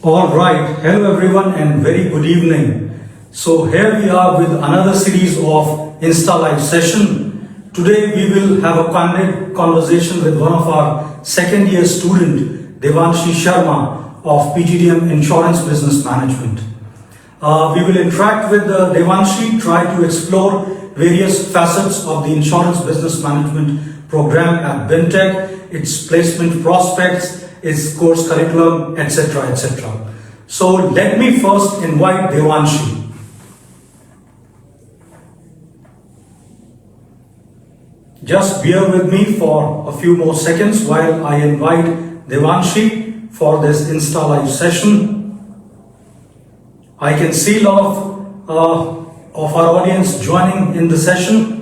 All right, hello everyone and very good evening. So here we are with another series of Insta Live session. Today we will have a candid conversation with one of our second year student, Devanshi Sharma of PGDM Insurance Business Management. We will interact with Devanshi, try to explore various facets of the insurance business management program at BIMTECH, its placement prospects, its course curriculum, etc. etc. So let me first invite Devanshi. Just bear with me for a few more seconds while I invite Devanshi for this Insta Live session. I can see a lot of our audience joining in the session.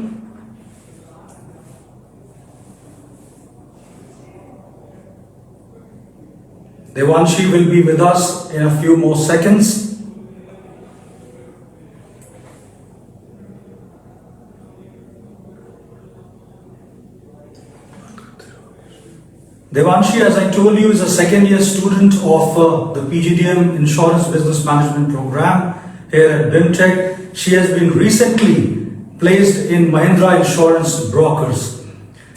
Devanshi will be with us in a few more seconds. Devanshi, as I told you, is a second year student of the PGDM Insurance Business Management program here at BIMTECH. She has been recently placed in Mahindra Insurance Brokers.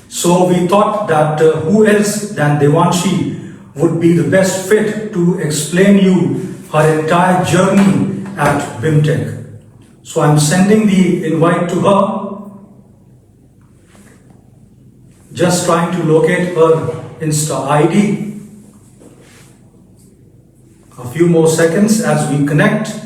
So we thought that who else than Devanshi would be the best fit to explain you her entire journey at BIMTECH. So I'm sending the invite to her. Just trying to locate her Insta ID. A few more seconds as we connect.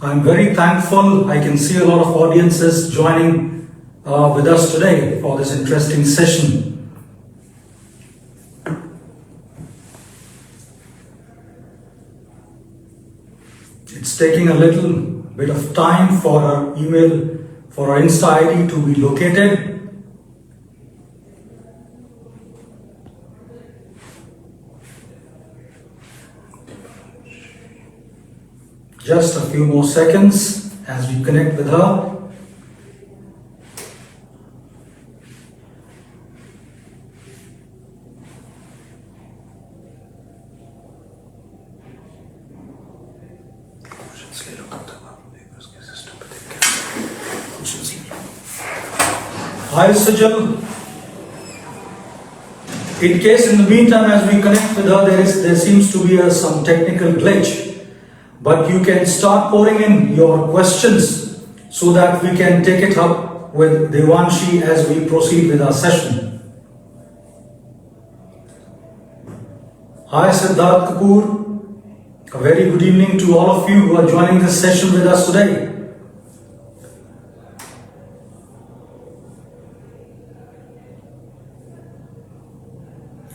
I'm very thankful. I can see a lot of audiences joining with us today for this interesting session. It's taking a little bit of time for our email, for our Insta ID to be located. Just a few more seconds as we connect with her. Hi Sujal. In case in the meantime as we connect with her there seems to be some technical glitch. But you can start pouring in your questions so that we can take it up with Devanshi as we proceed with our session. Hi Siddharth Kapoor. A very good evening to all of you who are joining this session with us today.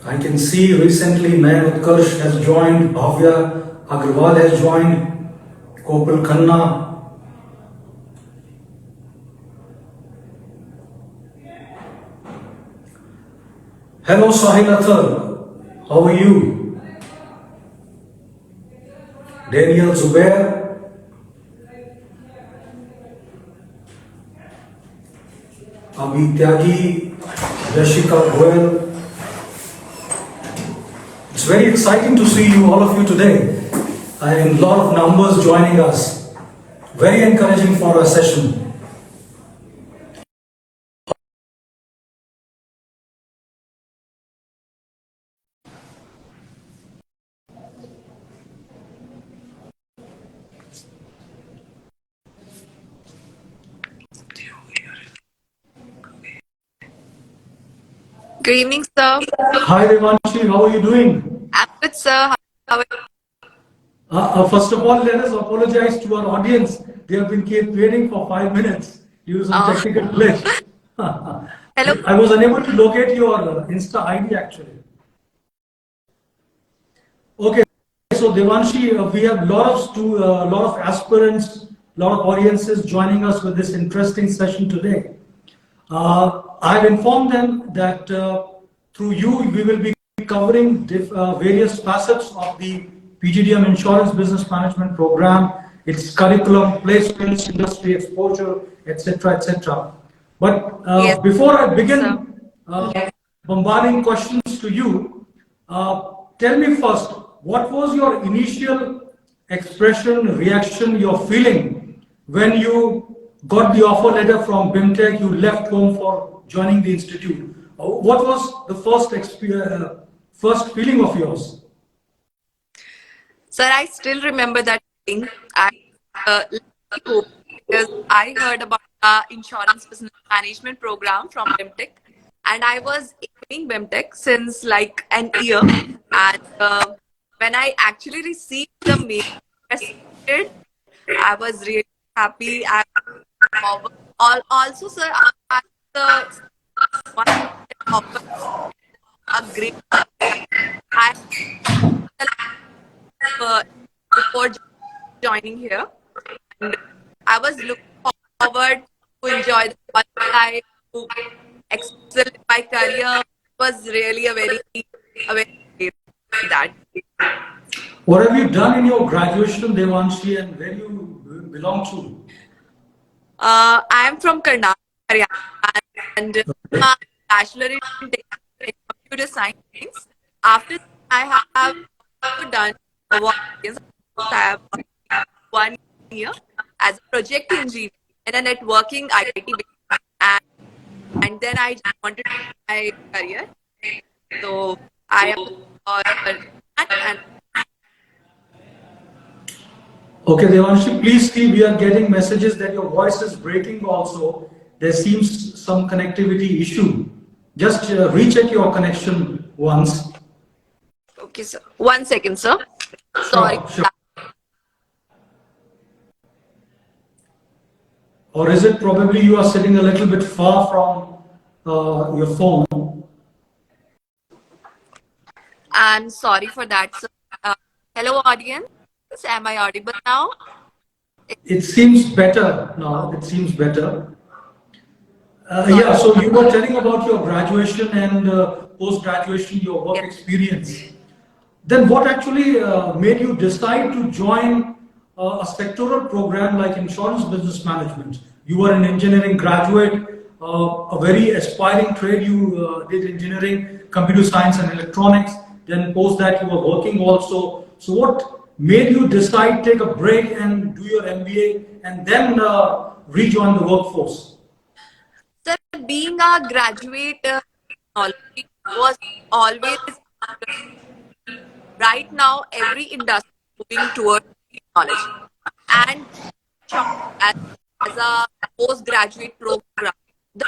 I can see recently Nayan Utkarsh has joined, Bhavya Agrawal has joined, Kopal Khanna. Hello Sahil Athar, how are you? Daniel Zubair. Abhi Tyagi, Yashika Goel. It's very exciting to see you, all of you today. And a lot of numbers joining us. Very encouraging for our session. Good evening, sir. Hi Devanshi, how are you doing? I'm good, sir. How are you? First of all, let us apologize to our audience. They have been kept waiting for 5 minutes due to some technical glitch. Hello. I was unable to locate your Insta ID actually. Okay, so Devanshi, we have lot of aspirants, lot of audiences joining us with this interesting session today. I've informed them that through you we will be covering various facets of the PGDM Insurance Business Management Program, its curriculum, placements, industry exposure, etc., etc. But Yes, before I sir. begin bombarding questions to you, tell me first, what was your initial expression, reaction, your feeling when you got the offer letter from BIMTECH, you left home for joining the institute? What was the first feeling of yours? Sir, I still remember that thing. I left home because I heard about the insurance business management program from BIMTECH, and I was aiming BIMTECH since like an year. And when I actually received the mail accepted, I was really happy. I offer. Also, sir, I the one that offered a great salary. I uh, before joining here, and I was looking forward to enjoy the college life, to excel in my career. It was really a very great that. What have you done in your graduation, Devanshi, and where you belong to? I am from Karnataka, Haryana, and my bachelor in computer science. After that, I have also done a work experience. I have 1 year as a project engineer in a networking IT base, and then I just wanted my career. So I am and Okay, Devanshi, please see, we are getting messages that your voice is breaking also. There seems some connectivity issue. Just recheck your connection once. okay, sir. 1 second, sir. Sorry. Sure, sure. Or is it probably you are sitting a little bit far from your phone? I'm sorry for that, sir. Hello, audience. Am I audible now? It seems better now. It seems better. Sorry. Yeah, so you were telling about your graduation and post-graduation, your work Yes. experience. Then what actually made you decide to join a sectoral program like insurance business management? You were an engineering graduate, a very aspiring trade. You did engineering, computer science and electronics. Then post that you were working also. So what made you decide take a break and do your MBA and then rejoin the workforce? Sir, being a graduate technology was always right now every industry moving towards technology. And sure, as a postgraduate program, the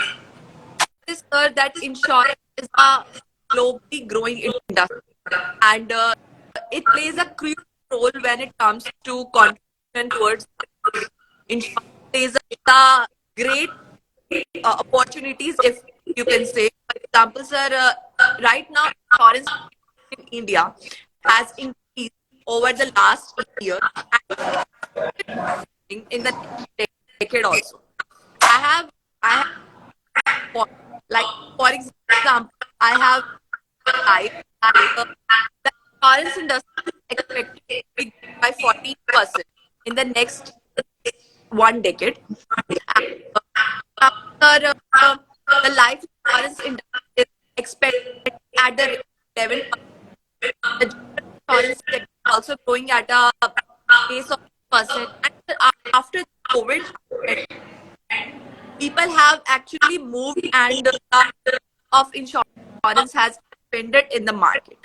is sir that insurance is a globally growing industry, and it plays a crucial role when it comes to contribution towards insurance. Plays a great opportunities, if you can say. For example, sir, right now insurance in India has increased over the last year and in the next decade also. I have for, like for example, I have life that the insurance industry is expected to be by 40% in the next 1 decade. And, after the life insurance industry is expected at the rate of 11%. The general insurance sector is also growing at a pace of 8%. And after COVID happened, people have actually moved, and the of insurance has expanded in the market.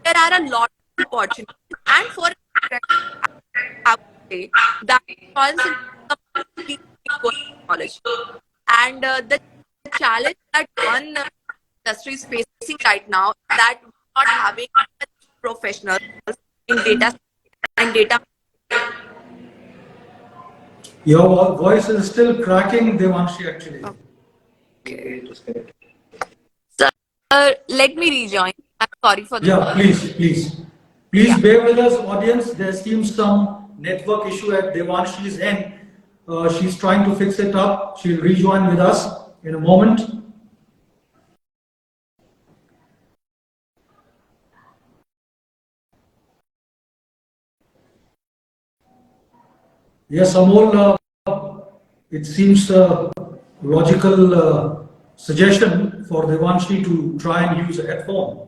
There are a lot of opportunities, and for I would say that insurance is completely good technology. And the challenge that one industry is facing right now is that we're not having professionals in data. Your voice is still cracking, Devanshi, actually. Okay. Sir, let me rejoin. I'm sorry for that. Yeah, please, please. Yeah. Please bear with us, audience. There seems some network issue at Devanshi's end. She's trying to fix it up. She'll rejoin with us in a moment. Yes, Amol, it seems logical suggestion for Devanshi to try and use a headphone.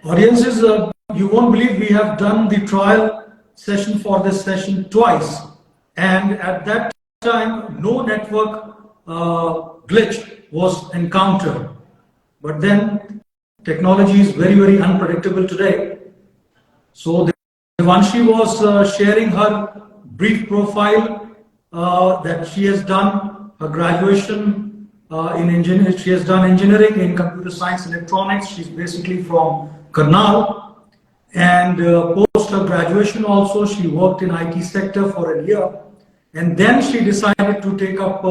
Audiences, you won't believe we have done the trial session for this session twice, and at that time, no network glitch was encountered. But then, technology is very, very unpredictable today. So, Devanshi was sharing her brief profile that she has done her graduation in engineering. She has done engineering in computer science and electronics. She's basically from Karnal. And post her graduation also, she worked in IT sector for a year. And then she decided to take up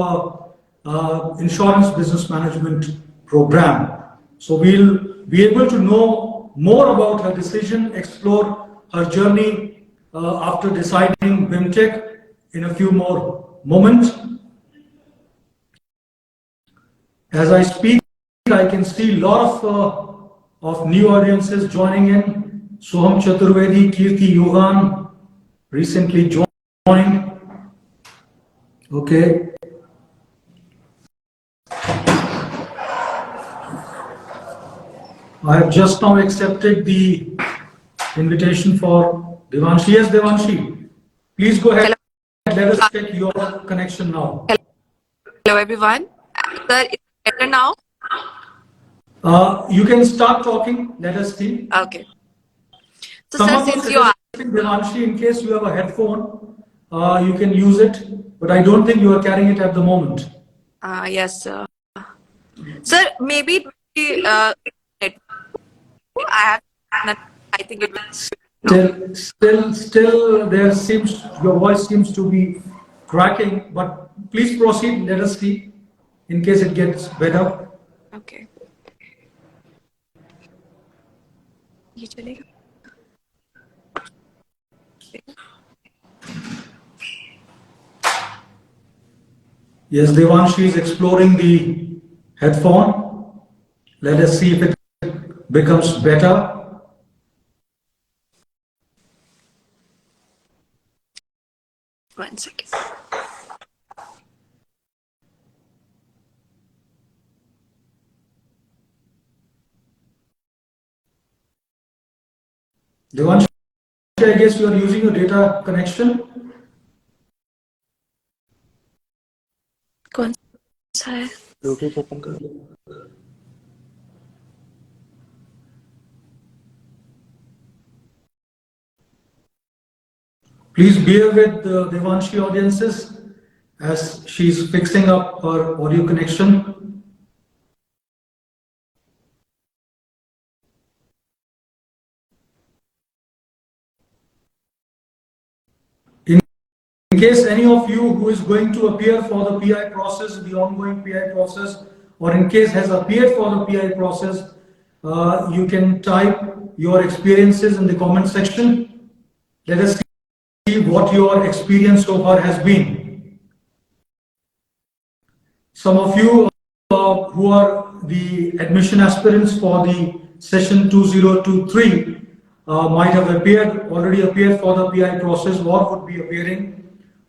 insurance business management program. So we'll be able to know more about her decision, explore her journey after deciding BIMTECH in a few more moments. As I speak, I can see a lot of new audiences joining in. Soham Chaturvedi, Kirti Yogan recently joined. Okay. I have just now accepted the invitation for Devanshi. Yes, Devanshi. Please go ahead. Hello. Let us check your connection now. Hello, everyone. Sir, is it better now? You can start talking. Let us see. Okay. So, Someone sir, was since you are suggesting, Devanshi, in case you have a headphone, you can use it. But I don't think you are carrying it at the moment. yes, sir. Sir, maybe I have nothing. I think it will. Still, there seems your voice seems to be cracking. But please proceed. Let us see, in case it gets better. Okay. ये चलेगा? Yes, Devanshi is exploring the headphone. Let us see if it becomes better. One second. Devanshi, I guess you are using your data connection. कौन सा है? Bluetooth open कर Please bear with Devanshi audiences as she's fixing up her audio connection. In case any of you who is going to appear for the PI process, the ongoing PI process, or in case has appeared for the PI process, you can type your experiences in the comment section. Let us see what your experience so far has been. Some of you who are the admission aspirants for the session 2023 might have already appeared for the PI process or would be appearing.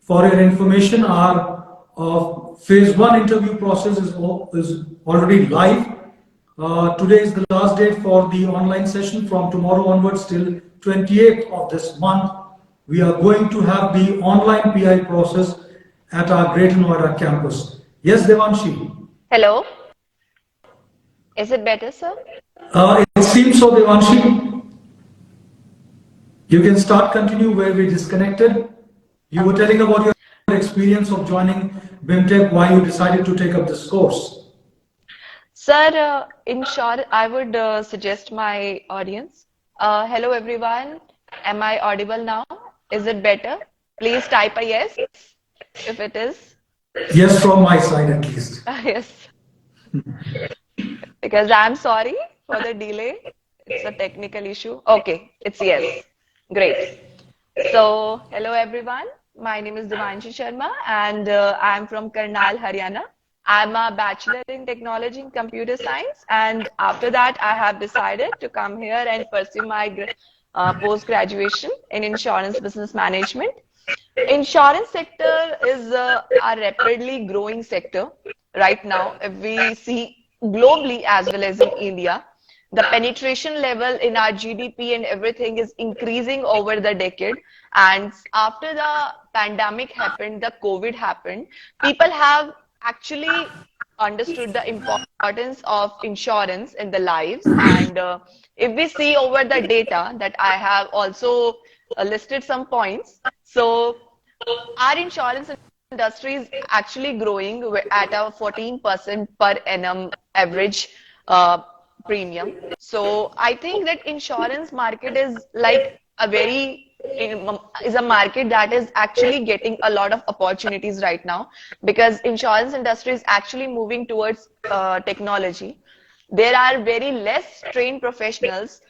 For your information, our phase 1 interview process is already live. Today is the last date for the online session. From tomorrow onwards till 28th of this month, we are going to have the online PI process at our Greater Noida campus. Yes, Devanshi. Hello. Is it better, sir? It seems so, Devanshi. You can continue where we disconnected. You were telling about your experience of joining BIMTECH, why you decided to take up this course. Sir, in short, I would suggest my audience. Hello, everyone. Am I audible now? Is it better? Please type a yes if it is. Yes, from my side at least. Yes. Because I'm sorry for the delay. It's a technical issue. Okay, it's yes. Great. So, hello everyone. My name is Devanshi Sharma and I'm from Karnal, Haryana. I'm a bachelor in technology and computer science, and after that I have decided to come here and pursue my post-graduation in insurance business management. Insurance sector is a rapidly growing sector right now. If we see globally as well as in India, the penetration level in our GDP and everything is increasing over the decade. And after the pandemic happened, the COVID happened, people have actually understood the importance of insurance in their lives. And if we see over the data that I have also listed some points. So our insurance industry is actually growing at a 14% per annum average premium. So I think that insurance market is like a very is a market that is actually getting a lot of opportunities right now because insurance industry is actually moving towards technology. There are very less trained professionals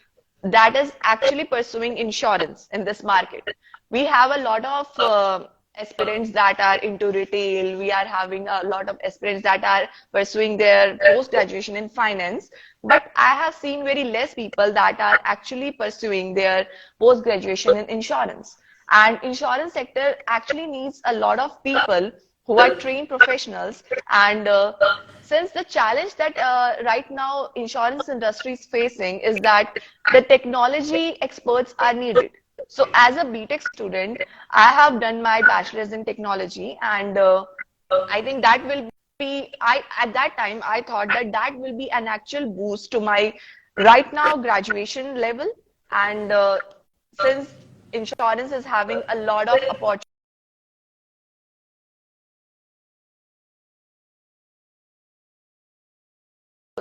that is actually pursuing insurance in this market. We have a lot of aspirants that are into retail. We are having a lot of aspirants that are pursuing their post-graduation in finance. But I have seen very less people that are actually pursuing their post-graduation in insurance. And insurance sector actually needs a lot of people who are trained professionals. And since the challenge that right now insurance industry is facing is that the technology experts are needed. So as a BTech student, I have done my bachelor's in technology, and I think that will be, at that time, I thought that that will be an actual boost to my right now graduation level. And since insurance is having a lot of opportunities,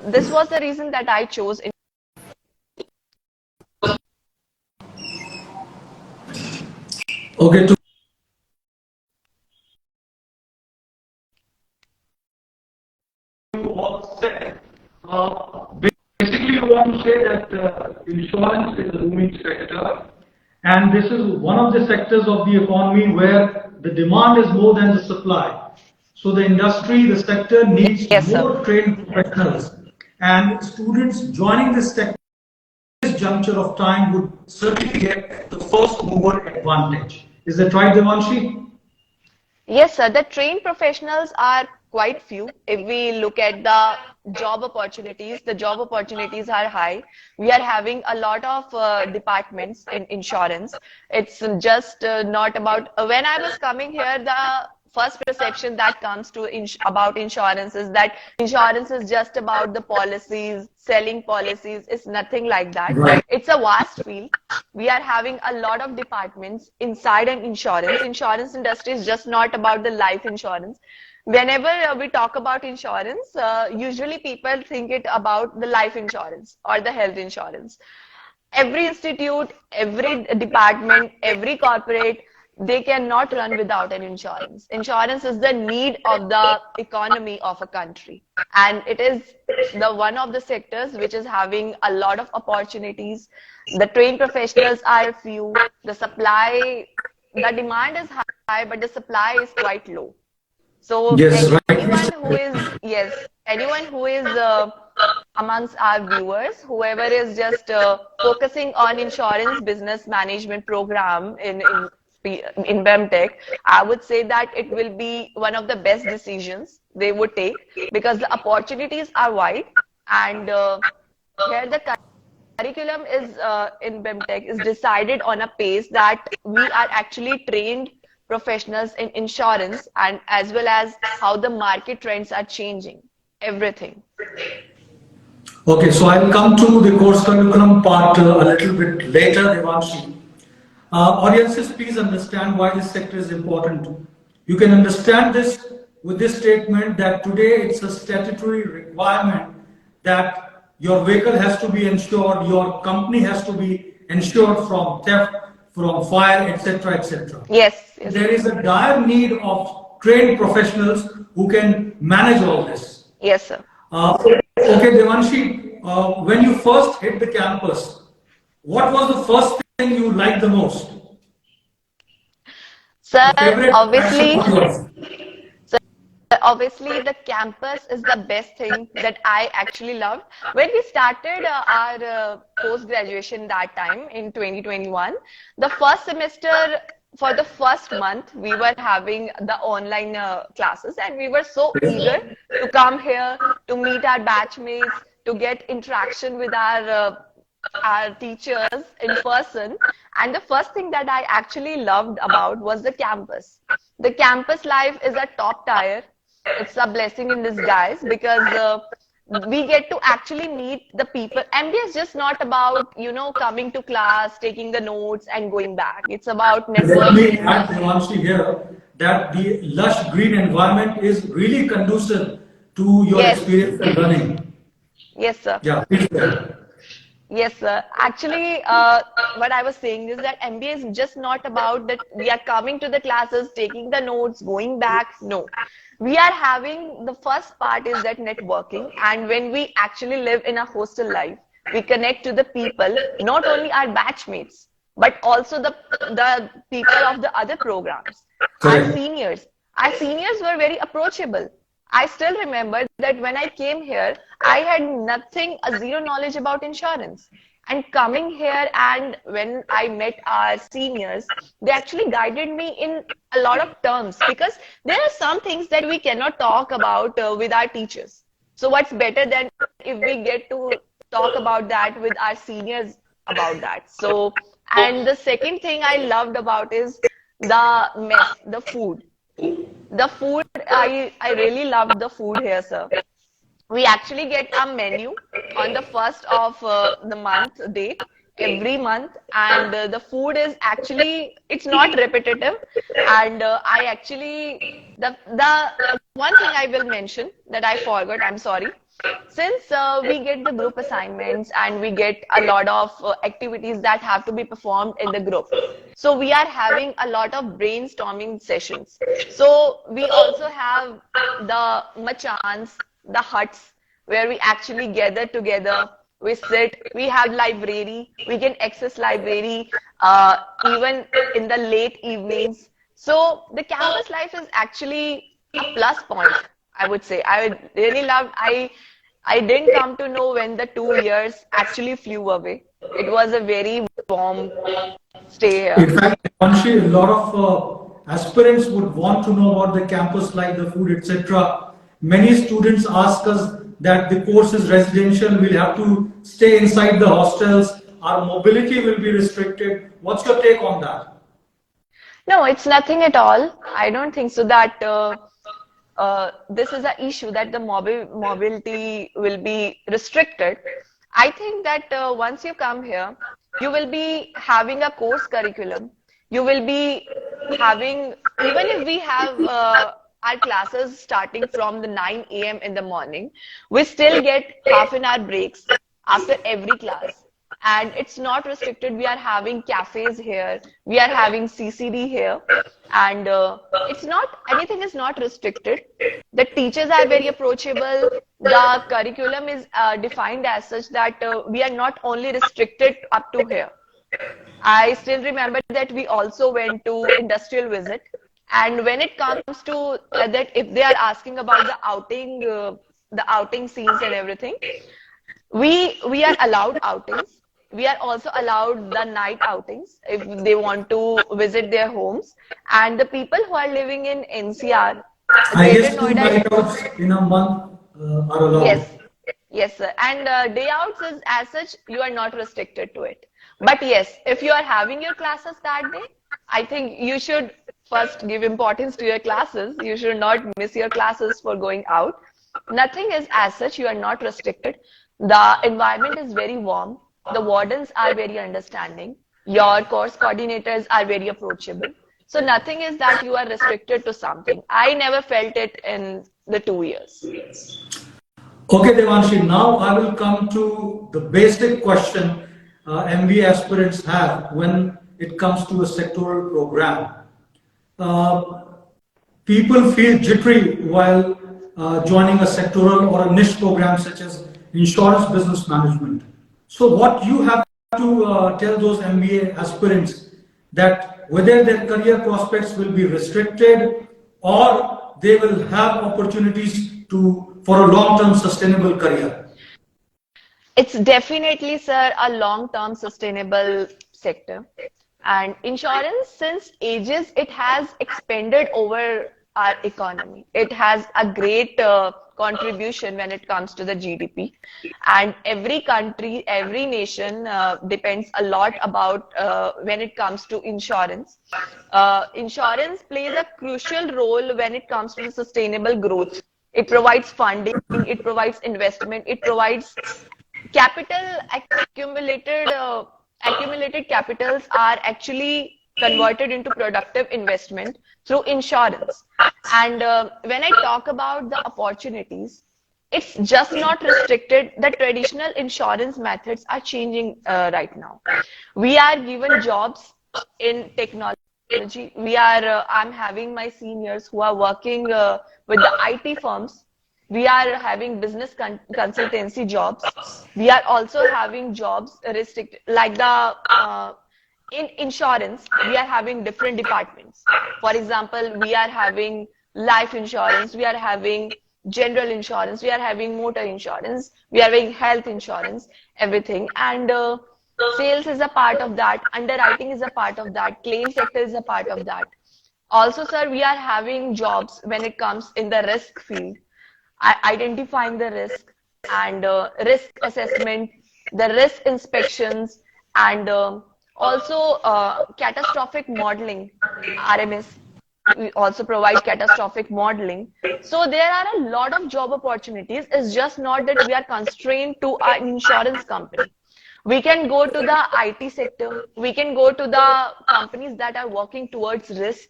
this was the reason that I chose. Okay, to was said. Basically, you want to say that insurance is a booming sector, and this is one of the sectors of the economy where the demand is more than the supply. So the industry, the sector needs Yes, sir. more trained professionals, and students joining this sector at this juncture of time would certainly get the first mover advantage. Is that right, Devanshi? Yes, sir. The trained professionals are quite few. If we look at the job opportunities are high. We are having a lot of departments in insurance. It's just not about, when I was coming here, the first perception that comes to about insurance is that insurance is just about the policies, selling policies. It's nothing like that. Right. It's a vast field. We are having a lot of departments inside an insurance. Insurance industry is just not about the life insurance. Whenever we talk about insurance, usually people think it about the life insurance or the health insurance. Every institute, every department, every corporate, they cannot run without an insurance. Insurance is the need of the economy of a country. And it is the one of the sectors which is having a lot of opportunities. The trained professionals are few. The demand is high, but the supply is quite low. So Yes, rightly anyone who said. is, yes, anyone who is amongst our viewers, whoever is just focusing on insurance business management program in BIMTECH, I would say that it will be one of the best decisions they would take because the opportunities are wide and here the curriculum is in BIMTECH is decided on a pace that we are actually trained professionals in insurance and as well as how the market trends are changing. Everything. Okay, so I'll come to the course curriculum part a little bit later, Devanshi. Audiences, please understand why this sector is important. You can understand this with this statement that today it's a statutory requirement that your vehicle has to be insured, your company has to be insured from theft, from fire, etc., etc. Yes, yes, There is a dire need of trained professionals who can manage all this. yes, sir. Okay, Devanshi, when you first hit the campus, what was the first thing you liked the most? Sir, The favorite passion obviously, of yours? obviously the campus is the best thing that I actually loved. When we started our post-graduation that time in 2021, the first semester, for the first month, we were having the online classes, and we were so eager to come here, to meet our batchmates, to get interaction with our teachers in person. And the first thing that I actually loved about was the campus. The campus life is a top tier. It's a blessing in disguise because we get to actually meet the people. MBA is just not about, coming to class, taking the notes and going back. It's about Let me networking. add, Devanshi, here that the lush green environment is really conducive to your Yes, experience and learning. yes, sir. Yeah, please go ahead. Yes, sir. Actually, what I was saying is that MBA is just not about that we are coming to the classes, taking the notes, going back. No. We are having the first part is that networking. And when we actually live in a hostel life, we connect to the people, not only our batchmates, but also the people of the other programs. Our Correct. seniors. Our seniors were very approachable. I still remember that when I came here, I had nothing, a zero knowledge about insurance. And coming here, and when I met our seniors, they actually guided me in a lot of terms because there are some things that we cannot talk about with our teachers. So what's better than if we get to talk about that with our seniors about that? So, and the second thing I loved about is the mess, the food. The food, I really loved the food here, sir. We actually get a menu on the first of the month date every month, and the food is actually, it's not repetitive. And I actually, the one thing I will mention that I forgot, I'm sorry. Since we get the group assignments and we get a lot of activities that have to be performed in the group, so we are having a lot of brainstorming sessions. So we also have the machans, the huts where we actually gather together. We sit, we have library, we can access library even in the late evenings. So the campus life is actually a plus point, I would say. Really loved, I didn't come to know when the 2 years actually flew away. It was a very warm stay here. In fact, Devanshi, a lot of aspirants would want to know about the campus life, the food, etc. Many students ask us that the course is residential, we'll have to stay inside the hostels, our mobility will be restricted. What's your take on that? No, it's nothing at all. I don't think so that this is an issue that the mobility will be restricted. I think that once you come here, you will be having a course curriculum. You will be having, even if we have our classes starting from the 9 a.m. in the morning, we still get half an hour breaks after every class. And it's not restricted. We are having cafes here. We are having CCD here. And it's not, anything is not restricted. The teachers are very approachable. The curriculum is defined as such that we are not only restricted up to here. I still remember that we also went to industrial visit. And when it comes to that, if they are asking about the outing scenes and everything, we are allowed outings. We are also allowed the night outings if they want to visit their homes. And the people who are living in NCR, I Greater guess two Noida, night outs in a month are allowed. yes, yes, sir. And day outs is as such, you are not restricted to it. But yes, if you are having your classes that day, I think you should first give importance to your classes. You should not miss your classes for going out. Nothing is as such, you are not restricted. The environment is very warm. The wardens are very understanding. Your course coordinators are very approachable. So nothing is that you are restricted to something. I never felt it in the 2 years. Okay, Devanshi, now I will come to the basic question MBA aspirants have when it comes to a sectoral program. Uh, People feel jittery while joining a sectoral or a niche program such as insurance business management. So, what you have to tell those MBA aspirants that whether their career prospects will be restricted or they will have opportunities for a long-term sustainable career? It's definitely, sir, a long-term sustainable sector. And insurance, since ages, it has expanded over our economy. It has a great contribution when it comes to the GDP. And every country, every nation depends a lot about when it comes to insurance. Insurance plays a crucial role when it comes to the sustainable growth. It provides funding, it provides investment, it provides capital accumulated capitals are actually converted into productive investment through insurance. And when I talk about the opportunities, it's just not restricted. The traditional insurance methods are changing right now. We are given jobs in technology. I'm having my seniors who are working with the IT firms. We are having business consultancy jobs. We are also having jobs restricted, like the in insurance, we are having different departments. For example, we are having life insurance, we are having general insurance, we are having motor insurance, we are having health insurance, everything. And sales is a part of that, underwriting is a part of that, claim sector is a part of that. Also, sir, we are having jobs when it comes in the risk field, identifying the risk and risk assessment, the risk inspections, and also catastrophic modeling, RMS. We also provide catastrophic modeling. So there are a lot of job opportunities. It's just not that we are constrained to an insurance company. We can go to the IT sector. We can go to the companies that are working towards risk.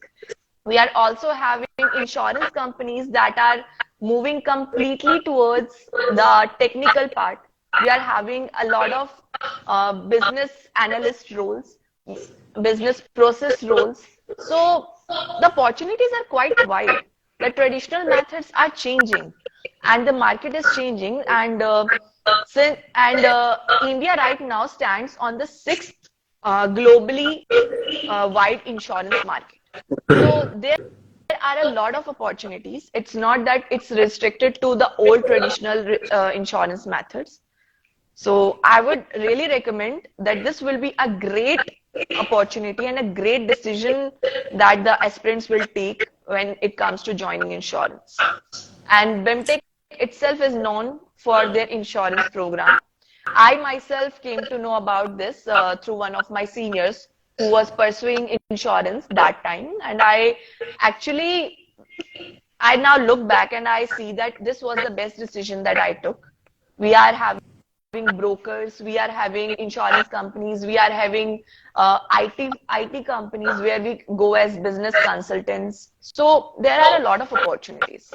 We are also having insurance companies that are moving completely towards the technical part. We are having a lot of business analyst roles, business process roles. So the opportunities are quite wide. The traditional methods are changing, and the market is changing. And India right now stands on the sixth globally wide insurance market. So there are a lot of opportunities. It's not that it's restricted to the old traditional insurance methods. So I would really recommend that this will be a great opportunity and a great decision that the aspirants will take when it comes to joining insurance. And BIMTECH itself is known for their insurance program. I myself came to know about this through one of my seniors who was pursuing insurance that time. And I now look back and I see that this was the best decision that I took. We are having brokers, we are having insurance companies, we are having IT companies where we go as business consultants. So there are a lot of opportunities.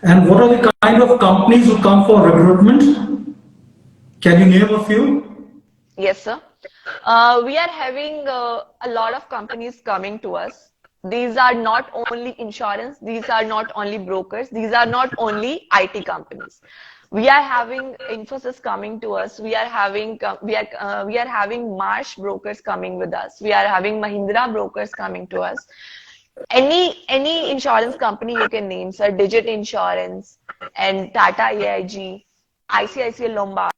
And what are the kind of companies who come for recruitment? Can you name a few? Yes, sir. We are having a lot of companies coming to us. These are not only insurance, these are not only brokers, these are not only IT companies. We are having Infosys coming to us. We are having Marsh brokers coming with us. We are having Mahindra brokers coming to us. Any insurance company you can name, sir, Digit Insurance and Tata AIG, ICICI Lombard,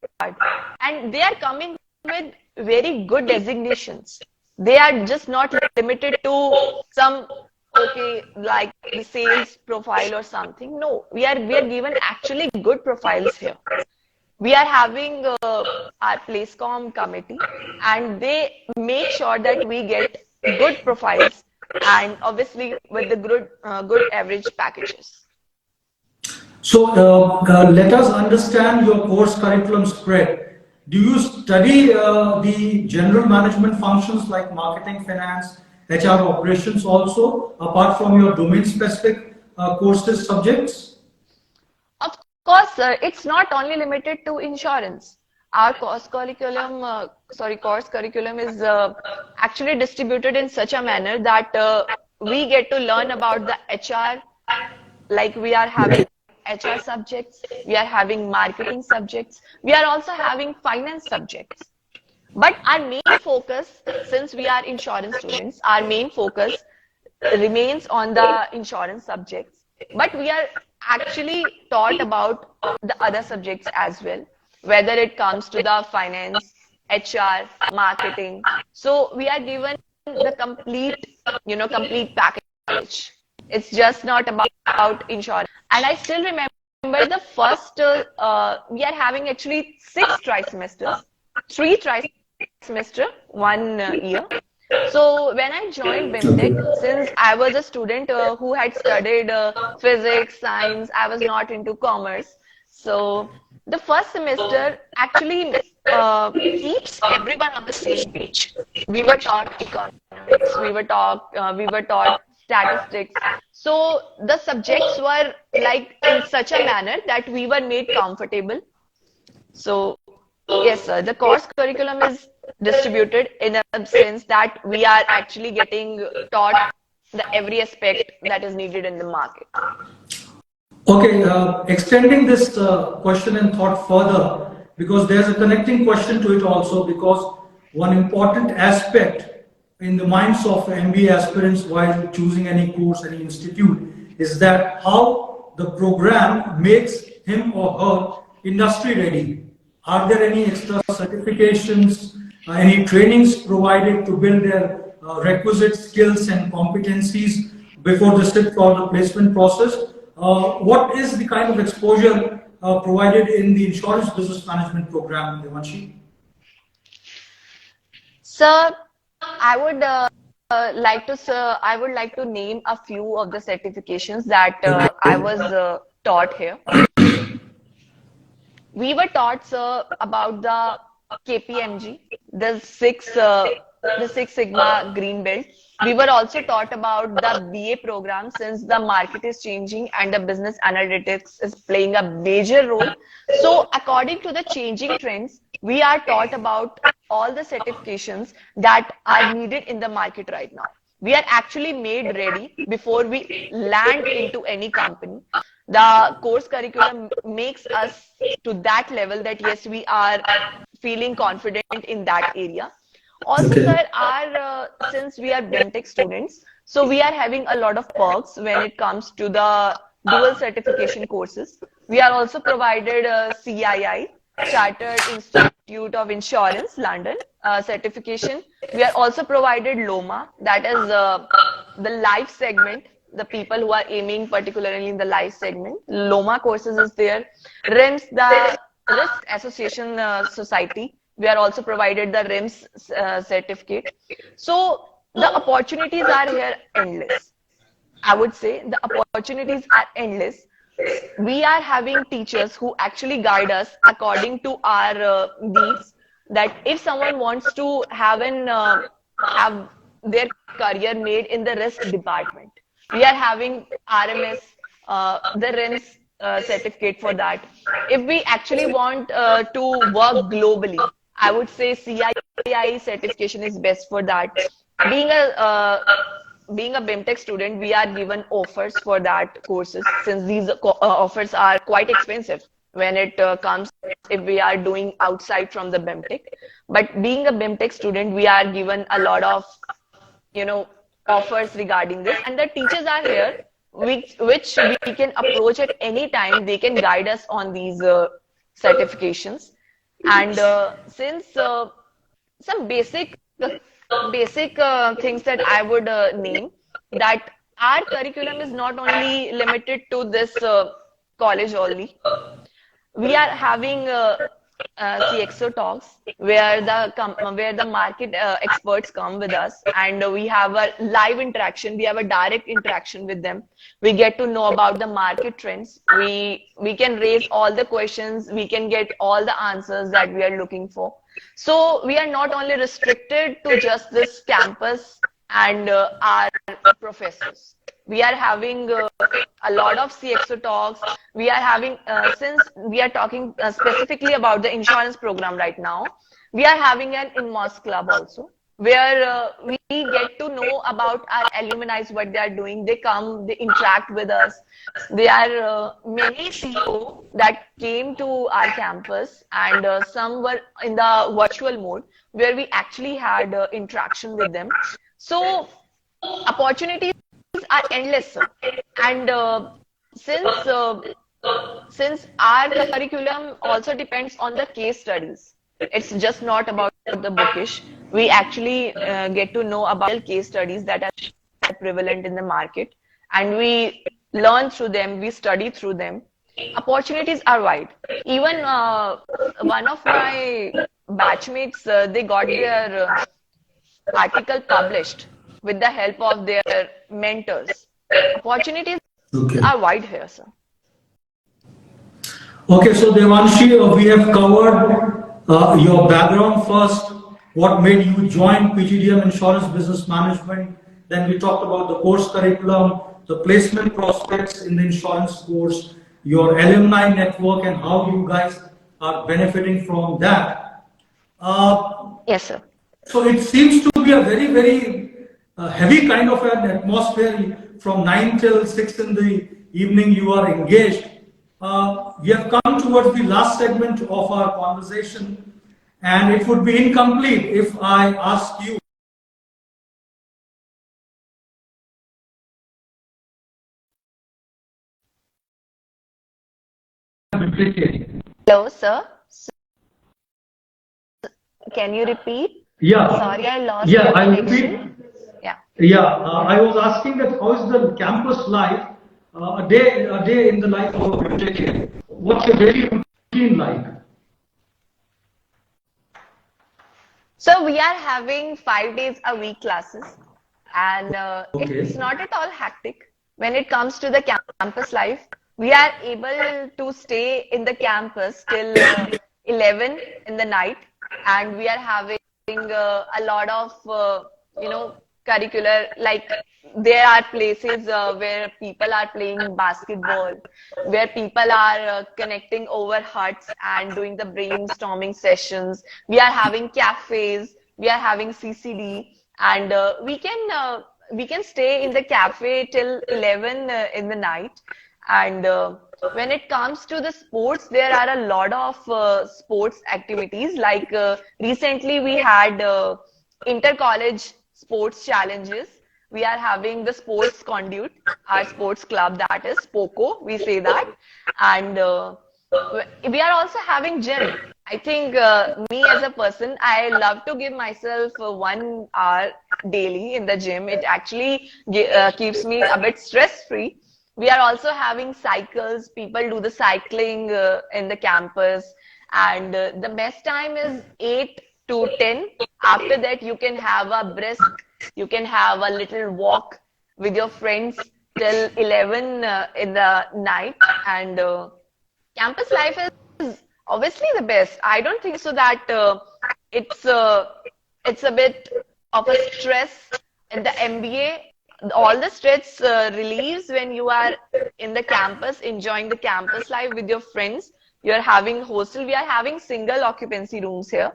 and they are coming with very good designations. They are just not limited to some, okay, like the sales profile or something. No, we are given actually good profiles here. We are having our Placecom committee, and they make sure that we get good profiles and obviously with the good average packages. So let us understand your course curriculum spread. Do you study the general management functions like marketing, finance, HR operations also, apart from your domain-specific courses subjects? Of course, sir, it's not only limited to insurance. Our course curriculum, is actually distributed in such a manner that we get to learn about the HR, like we are having HR subjects, we are having marketing subjects, we are also having finance subjects. But our main focus, since we are insurance students, our main focus remains on the insurance subjects. but we are actually taught about the other subjects as well, whether it comes to the finance, HR, marketing. So we are given the complete package. It's just not about insurance. And I still remember the first, we are having actually 6 trimesters, 3 trimester, 1 year. So when I joined Okay. BIMTECH, since I was a student who had studied physics, science, I was not into commerce. So the first semester actually keeps everyone on the same page. We were taught economics, we were taught statistics. So the subjects were like in such a manner that we were made comfortable. So yes, sir. The course curriculum is distributed in a sense that we are actually getting taught the every aspect that is needed in the market. Okay, extending this question and thought further, because there's a connecting question to it also, because one important aspect in the minds of MBA aspirants while choosing any course, any institute, is that how the program makes him or her industry ready. Are there any extra certifications, any trainings provided to build their requisite skills and competencies before they sit for the placement process? What is the kind of exposure provided in the insurance business management program, Devanshi? Sir, I would I would like to name a few of the certifications that I Okay. was taught here. We were taught, sir, about the KPMG, the Six Sigma Green Belt. We were also taught about the BA program since the market is changing and the business analytics is playing a major role. So, according to the changing trends, we are taught about all the certifications that are needed in the market right now. We are actually made ready before we land into any company. The course curriculum makes us to that level that yes, we are feeling confident in that area. Also, Okay. sir, our since we are BIMTECH students, so we are having a lot of perks when it comes to the dual certification courses. We are also provided CII, Chartered Institute of Insurance, London certification. We are also provided LOMA, that is the life segment, the people who are aiming particularly in the life segment. LOMA courses is there. RIMS, the Risk Association Society. We are also provided the RIMS certificate. So the opportunities are here endless. I would say the opportunities are endless. We are having teachers who actually guide us according to our needs. That if someone wants to have their career made in the risk department, we are having RMS, the RIMS certificate for that. If we actually want to work globally, I would say CII certification is best for that. Being a BIMTECH student, we are given offers for that courses since these offers are quite expensive when it comes if we are doing outside from the BIMTECH. But being a BIMTECH student, we are given a lot of you know offers regarding this, and the teachers are here which we can approach at any time. They can guide us on these certifications, and since some basic things that I would name, that our curriculum is not only limited to this college only. We are having CXO talks where the market experts come with us, and we have a live interaction. We have a direct interaction with them. We get to know about the market trends. We can raise all the questions. We can get all the answers that we are looking for. So we are not only restricted to just this campus and our professors. We are having a lot of CXO talks. We are having, since we are talking specifically about the insurance program right now, we are having an in-mosque club also, where we get to know about our alumni, what they are doing. They come, they interact with us. There are many CEO that came to our campus, and some were in the virtual mode, where we actually had interaction with them. So opportunities are endless, sir. And since our curriculum also depends on the case studies, it's just not about the bookish. We actually get to know about real case studies that are prevalent in the market, and we learn through them, we study through them. Opportunities are wide. Even one of my batchmates, they got their article published with the help of their mentors. Opportunities Okay. are wide here, sir. Okay, so Devanshi, we have covered your background first, what made you join PGDM Insurance Business Management. Then we talked about the course curriculum, the placement prospects in the insurance course, your alumni network, and how you guys are benefiting from that. Yes, sir. So it seems to be a very, very heavy kind of an atmosphere from 9 till 6 in the evening you are engaged. We have come towards the last segment of our conversation, and it would be incomplete if I ask you. Hello, sir. Can you repeat? Yeah. Sorry, I lost Yeah, your I connection. repeat. Yeah. Yeah, I was asking that how is the campus life, a day in the life of a BIMTECH? What's your daily routine like? So we are having 5 days a week classes, and Okay. it's not at all hectic. When it comes to the campus life, we are able to stay in the campus till 11 in the night, and we are having a lot of curricular, like there are places where people are playing basketball, where people are connecting over huts and doing the brainstorming sessions. We are having cafes, we are having CCD, and we can stay in the cafe till 11 in the night. And when it comes to the sports, there are a lot of sports activities. Like recently, we had inter-college sports challenges. We are having the sports conduit, our sports club, that is POCO, we say that. And we are also having gym. I think me as a person, I love to give myself 1 hour daily in the gym. It actually keeps me a bit stress-free. We are also having cycles. People do the cycling in the campus. And the best time is 8 to 10. After that, you can have a brisk, you can have a little walk with your friends till 11 in the night. And campus life is obviously the best. I don't think so that it's a bit of a stress in the MBA. All the stress relieves when you are in the campus, enjoying the campus life with your friends. You are having hostel. We are having single occupancy rooms here,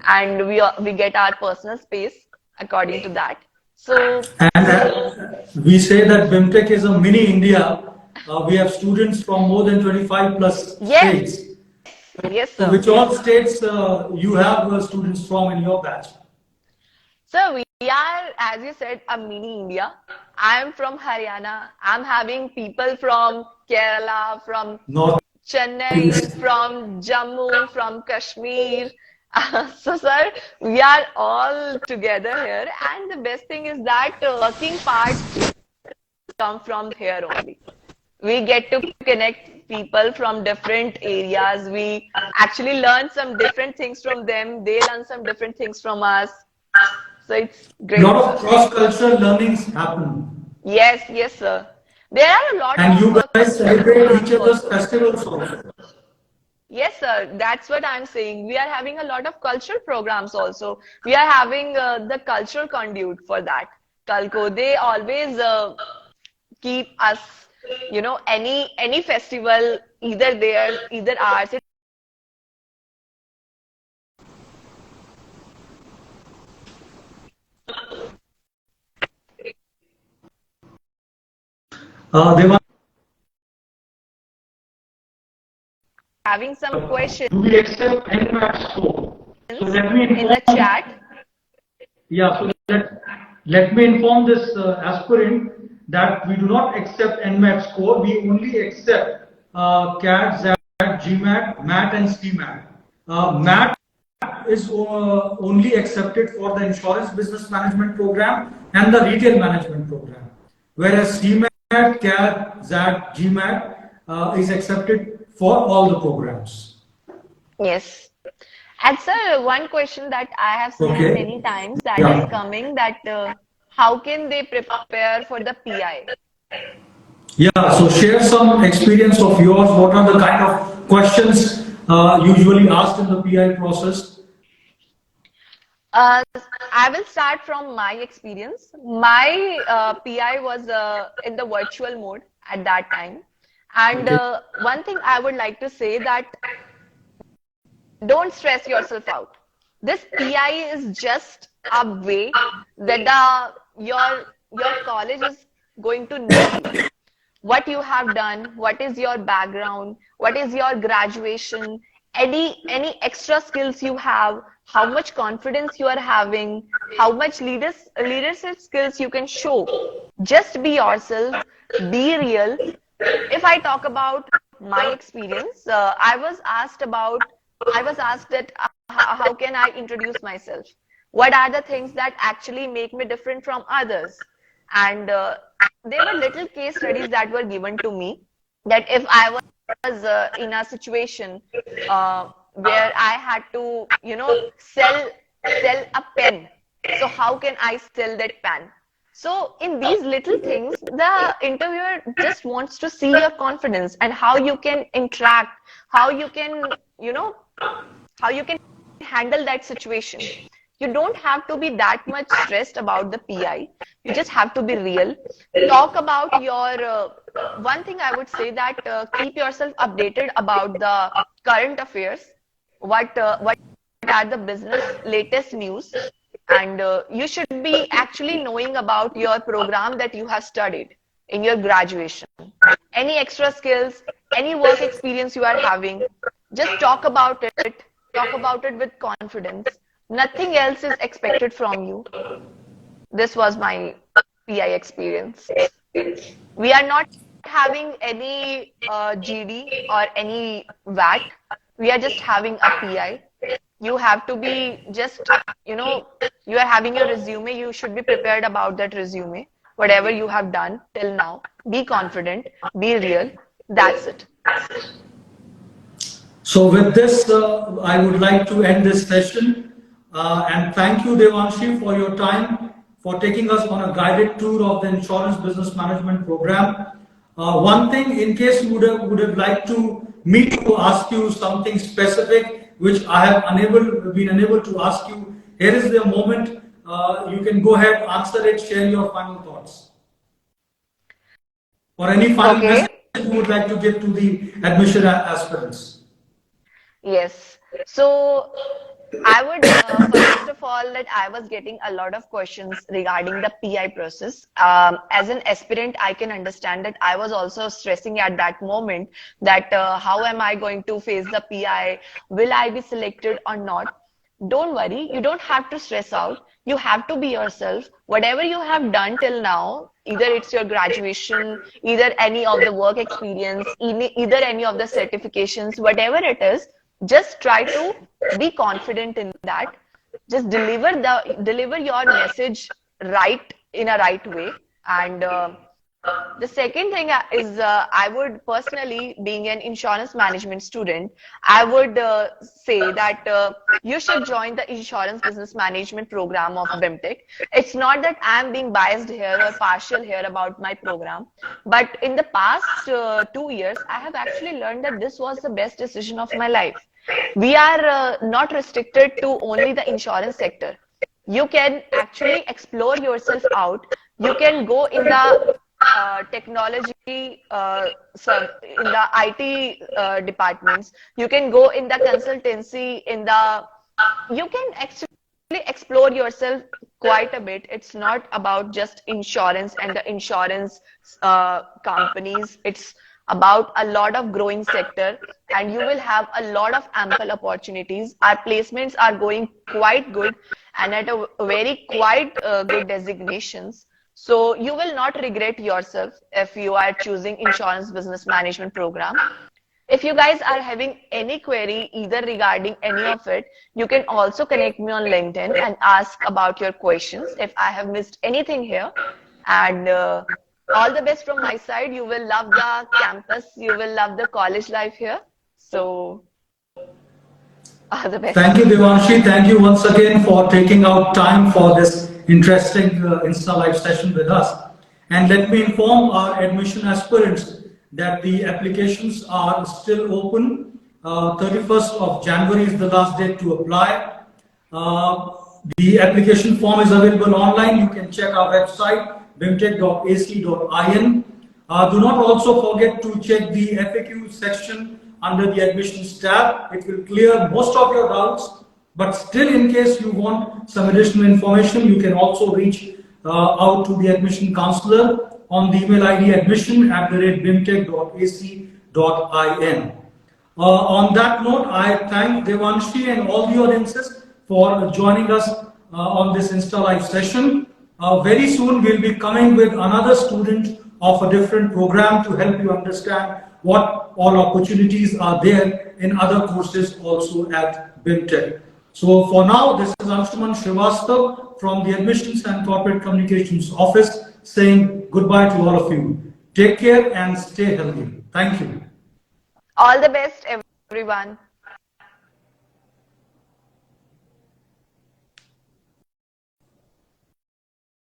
and we get our personal space according to that. So, And we say that BIMTECH is a mini India. We have students from more than 25 plus yes, states. yes, So sir. which all states you have students from in your batch? So we are, as you said, a mini India. I am from Haryana. I'm having people from Kerala, from North Chennai, from Jammu, from Kashmir. So, sir, we are all together here, and the best thing is that working parts come from here only. We get to connect people from different areas. We actually learn some different things from them. They learn some different things from us. So it's a lot great, of sir. cross-cultural learnings happen. Yes, yes, sir. There are a lot And of you guys cultural celebrate each programs other's also. festivals also. Yes, sir. That's what I'm saying. We are having a lot of cultural programs also. We are having the cultural conduit for that. Kalko, they always keep us, any festival, either theirs, either ours. They want Having some questions Do we accept NMAT score? So let me in the inform. chat. Yeah, so let me inform this aspirant that we do not accept NMAT score. We only accept CAT, ZAT, GMAT, MAT, and CMAT. MAT is only accepted for the insurance business management program and the retail management program, whereas CMAT, CAT, ZAT, GMAT is accepted for all the programs. Yes. And sir, one question that I have seen Okay. many times that is Yeah. coming that how can they prepare for the PI? Yeah, so share some experience of yours. What are the kind of questions usually asked in the PI process? Uh, I will start from my experience. My PI was in the virtual mode at that time. And Okay. one thing I would like to say that don't stress yourself out. This PI is just a way that your college is going to know you. What you have done, what is your background, what is your graduation, any extra skills you have, how much confidence you are having, how much leadership skills you can show. Just be yourself, be real. If I talk about my experience, I was asked that how can I introduce myself? What are the things that actually make me different from others? And there were little case studies that were given to me that if I was in a situation where I had to, sell a pen. So how can I sell that pen? So in these little things, the interviewer just wants to see your confidence and how you can interact, how you can, how you can handle that situation. You don't have to be that much stressed about the PI. You just have to be real. Talk about your, one thing I would say that keep yourself updated about the current affairs, what are the business latest news, and you should be actually knowing about your program that you have studied in your graduation. Any extra skills, any work experience you are having, just talk about it. Talk about it with confidence. Nothing else is expected from you. This was my PI experience. We are not having any GD or any VAT. We are just having a PI. You have to be just, you are having your resume. You should be prepared about that resume. Whatever you have done till now, be confident, be real. That's it. So with this, I would like to end this session. And thank you, Devanshi, for your time, for taking us on a guided tour of the insurance business management program. One thing, in case you would have liked to me to ask you something specific, which I have been unable to ask you, here is the moment. You can go ahead, answer it, share your final thoughts, or any final Okay. message you would like to give to the admission aspirants. Yes. So I would, first of all, that I was getting a lot of questions regarding the PI process. As an aspirant, I can understand that I was also stressing at that moment that how am I going to face the PI? Will I be selected or not? Don't worry, you don't have to stress out. You have to be yourself. Whatever you have done till now, either it's your graduation, either any of the work experience, either any of the certifications, whatever it is, just try to be confident in that. Just deliver your message right in a right way. And the second thing is I would personally, being an insurance management student, I would say that you should join the insurance business management program of BIMTECH. It's not that I'm being biased here or partial here about my program, but in the past 2 years, I have actually learned that this was the best decision of my life. We are not restricted to only the insurance sector. You can actually explore yourself out. You can go in the technology, in the IT departments. You can go in the consultancy, you can actually explore yourself quite a bit. It's not about just insurance and the insurance companies. It's about a lot of growing sector, and you will have a lot of ample opportunities. Our placements are going quite good and at a very quite good designations. So you will not regret yourself if you are choosing insurance business management program. If you guys are having any query either regarding any of it, you can also connect me on LinkedIn and ask about your questions if I have missed anything here. And all the best from my side. You will love the campus. You will love the college life here. So all the best. Thank you, Devanshi. Thank you once again for taking out time for this interesting Insta Live session with us. And let me inform our admission aspirants that the applications are still open. 31st of January is the last date to apply. The application form is available online. You can check our website, bimtech.ac.in. Do not also forget to check the FAQ section under the admissions tab. It will clear most of your doubts, but still in case you want some additional information, you can also reach out to the admission counselor on the email ID admission@bimtech.ac.in. On that note, I thank Devanshi and all the audiences for joining us on this Insta Live session. Very soon we'll be coming with another student of a different program to help you understand what all opportunities are there in other courses also at BIMTECH. So for now, this is Anshuman Srivastav from the Admissions and Corporate Communications Office saying goodbye to all of you. Take care and stay healthy. Thank you. All the best, everyone.